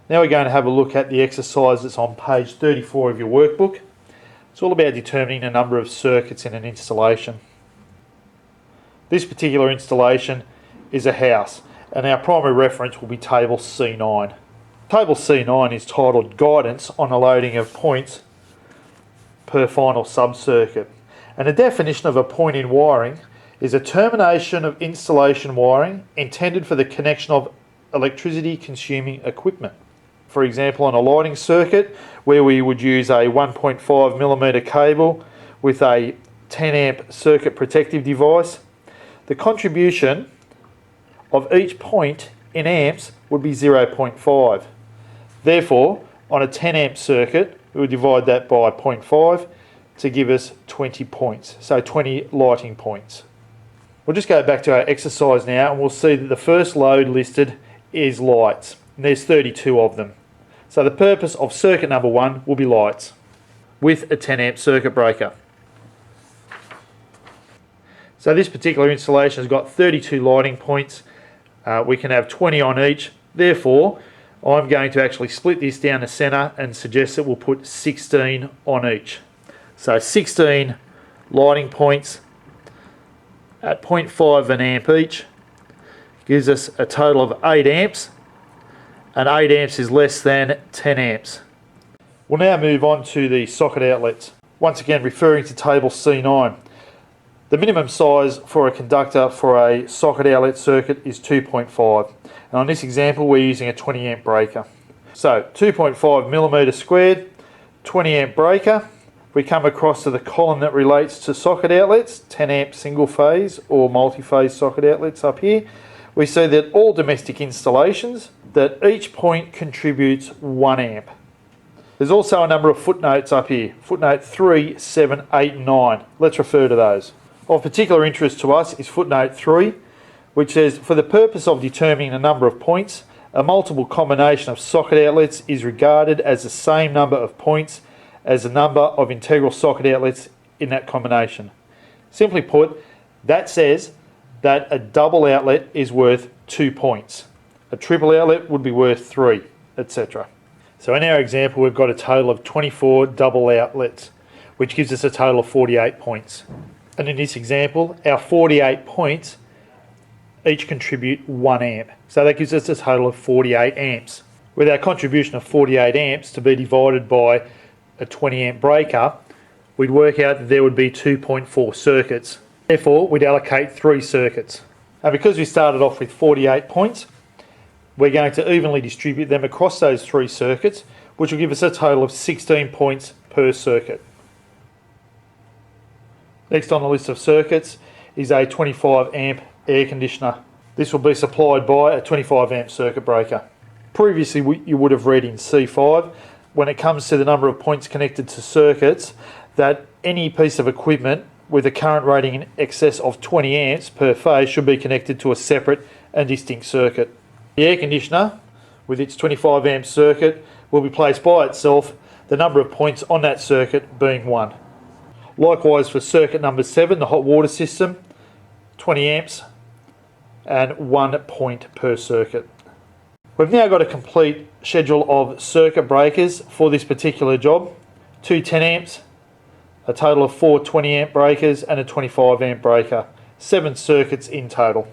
Now we're going to have a look at the exercise that's on page 34 of your workbook. It's all about determining the number of circuits in an installation. This particular installation is a house, and our primary reference will be table C9. Table C9 is titled Guidance on the Loading of Points per Final Subcircuit. And the definition of a point in wiring is a termination of installation wiring intended for the connection of electricity consuming equipment. For example, on a lighting circuit where we would use a 1.5mm cable with a 10 amp circuit protective device, the contribution of each point in amps would be 0.5. Therefore, on a 10 amp circuit, we would divide that by 0.5 to give us 20 points, so 20 lighting points. We'll just go back to our exercise now and we'll see that the first load listed is lights. And there's 32 of them. So the purpose of circuit number 1 will be lights with a 10 amp circuit breaker. So this particular installation has got 32 lighting points. We can have 20 on each. Therefore, I'm going to actually split this down the centre and suggest that we'll put 16 on each. So 16 lighting points at 0.5 of an amp each gives us a total of 8 amps. And 8 amps is less than 10 amps. We'll now move on to the socket outlets. Once again, referring to table C9. The minimum size for a conductor for a socket outlet circuit is 2.5. And on this example, we're using a 20 amp breaker. So 2.5mm squared, 20 amp breaker. We come across to the column that relates to socket outlets, 10 amp single phase or multi-phase socket outlets up here. We see that all domestic installations, that each point contributes 1 amp. There's also a number of footnotes up here. Footnote 3, 7, 8 and 9. Let's refer to those. Of particular interest to us is footnote 3, which says, for the purpose of determining the number of points, a multiple combination of socket outlets is regarded as the same number of points as the number of integral socket outlets in that combination. Simply put, that says that a double outlet is worth 2 points. A triple outlet would be worth 3, etc. So in our example, we've got a total of 24 double outlets, which gives us a total of 48 points. And in this example, our 48 points each contribute 1 amp. So that gives us a total of 48 amps. With our contribution of 48 amps to be divided by a 20 amp breaker, we'd work out that there would be 2.4 circuits. Therefore, we'd allocate 3 circuits. And because we started off with 48 points, we're going to evenly distribute them across those 3 circuits, which will give us a total of 16 points per circuit. Next on the list of circuits is a 25 amp air conditioner. This will be supplied by a 25 amp circuit breaker. Previously you would have read in C5, when it comes to the number of points connected to circuits, that any piece of equipment with a current rating in excess of 20 amps per phase should be connected to a separate and distinct circuit. The air conditioner, with its 25 amp circuit, will be placed by itself, the number of points on that circuit being 1. Likewise for circuit number 7, the hot water system, 20 amps and 1 point per circuit. We've now got a complete schedule of circuit breakers for this particular job. 2 10 amps, a total of 4 20 amp breakers and a 25 amp breaker. 7 circuits in total.